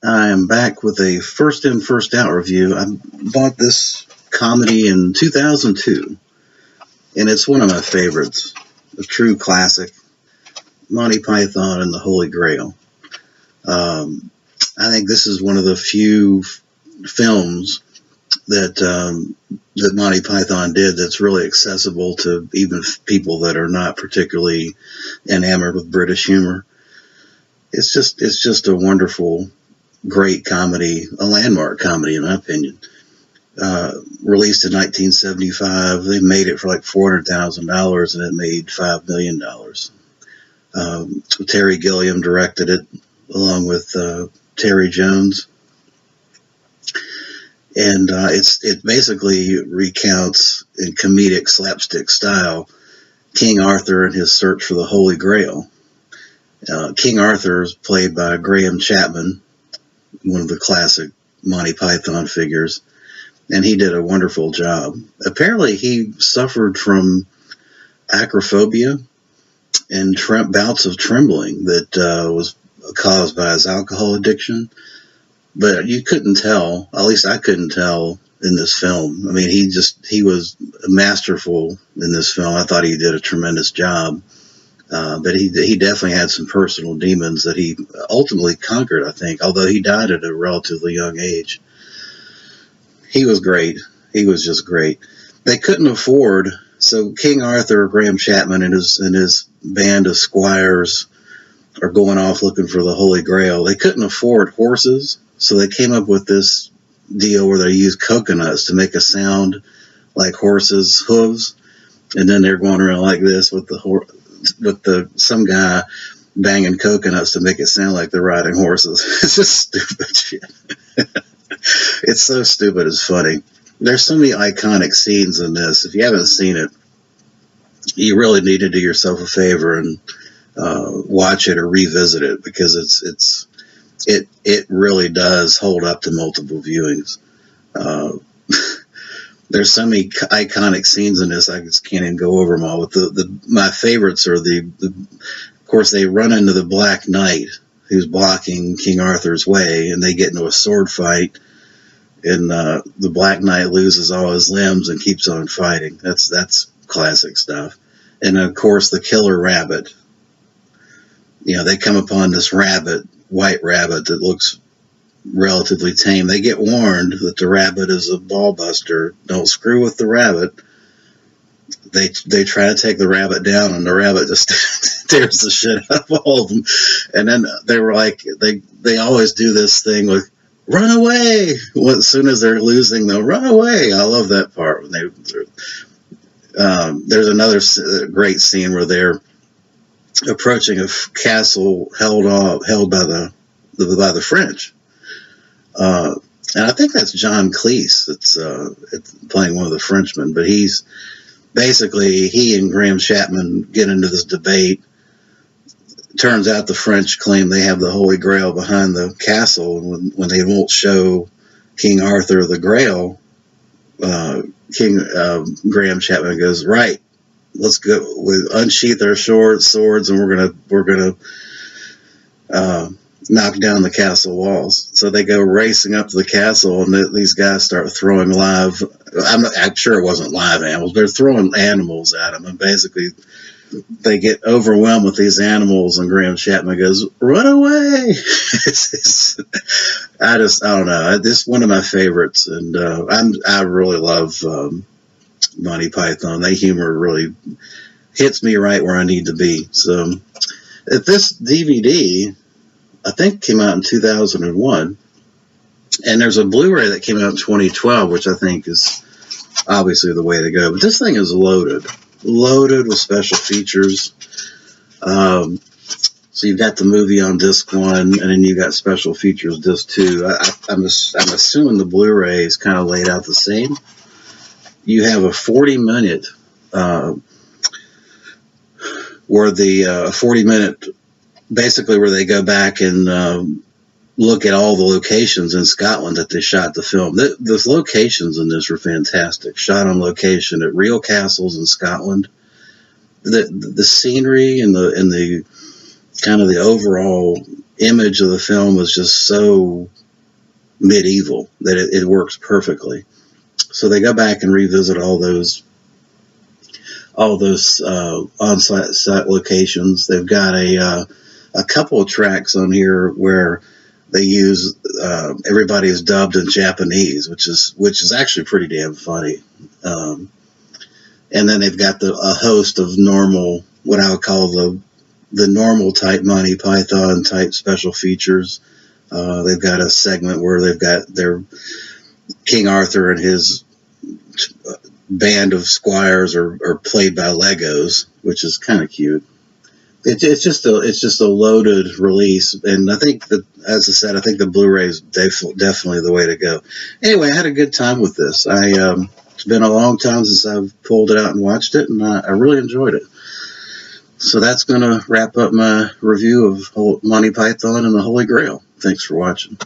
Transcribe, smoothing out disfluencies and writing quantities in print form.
I am back with a first in, first out review. I bought this comedy in 2002, and it's one of my favorites. A true classic, Monty Python and the Holy Grail. Um, I think this is one of the few films that Monty Python did that's really accessible to even people that are not particularly enamored with British humor. It's just a wonderful, great comedy, a landmark comedy in my opinion. Released in 1975, they made it for like $400,000, and it made $5 million. Terry Gilliam directed it along with Terry Jones, and it basically recounts in comedic slapstick style King Arthur and his search for the Holy Grail. King Arthur is played by Graham Chapman, one of the classic Monty Python figures, and he did a wonderful job. Apparently, he suffered from acrophobia and bouts of trembling that was caused by his alcohol addiction. But you couldn't tell, at least I couldn't tell in this film. I mean, he was masterful in this film. I thought he did a tremendous job. But he definitely had some personal demons that he ultimately conquered, I think, although he died at a relatively young age. He was great. He was just great. They couldn't afford, so King Arthur, Graham Chapman, and his band of squires are going off looking for the Holy Grail. They couldn't afford horses, so they came up with this deal where they used coconuts to make a sound like horses' hooves, and then they're going around like this with some guy banging coconuts to make it sound like they're riding horses. It's just stupid shit. It's so stupid, it's funny. There's so many iconic scenes in this. If you haven't seen it, you really need to do yourself a favor and watch it or revisit it, because it really does hold up to multiple viewings. There's so many iconic scenes in this, I just can't even go over them all. But my favorites are of course, they run into the Black Knight who's blocking King Arthur's way, and they get into a sword fight, and the Black Knight loses all his limbs and keeps on fighting. That's classic stuff. And of course, the killer rabbit. You know, they come upon this white rabbit that looks relatively tame. They get warned that the rabbit is a ball buster. Don't screw with the rabbit. They try to take the rabbit down, and the rabbit just tears the shit out of all of them. And then they were like, they always do this thing with run away. As soon as they're losing, they'll run away. I love that part. There's another great scene where they're approaching a castle held by the French. And I think that's John Cleese that's playing one of the Frenchmen, but he and Graham Chapman get into this debate. Turns out the French claim they have the Holy Grail behind the castle, and when they won't show King Arthur the Grail, Graham Chapman goes, right, let's go, we unsheath our swords, and we're gonna knock down the castle walls. So they go racing up to the castle, and these guys start throwing live. I'm sure it wasn't live animals. They're throwing animals at them, and basically they get overwhelmed with these animals. And Graham Chapman goes, "Run away!" I don't know. This is one of my favorites, and I really love Monty Python. Their humor really hits me right where I need to be. So, if this DVD, I think, came out in 2001, and there's a Blu-ray that came out in 2012, which I think is obviously the way to go. But this thing is loaded with special features. So you've got the movie on disc 1, and then you got special features disc 2. I'm assuming the Blu-ray is kind of laid out the same. You have a 40-minute, basically where they go back and look at all the locations in Scotland that they shot the film. The locations in this were fantastic. Shot on location at real castles in Scotland. The scenery and the kind of the overall image of the film was just so medieval that it works perfectly. So they go back and revisit all those on-site locations. They've got a couple of tracks on here where they use everybody is dubbed in Japanese, which is actually pretty damn funny. And then they've got a host of normal, what I would call the normal type Monty Python type special features. They've got a segment where they've got their King Arthur and his band of squires are played by Legos, which is kind of cute. It's just a loaded release, and I think that, as I said, I think the Blu-ray is definitely the way to go. Anyway, I had a good time with this. It's been a long time since I've pulled it out and watched it, and I really enjoyed it. So that's going to wrap up my review of Monty Python and the Holy Grail. Thanks for watching.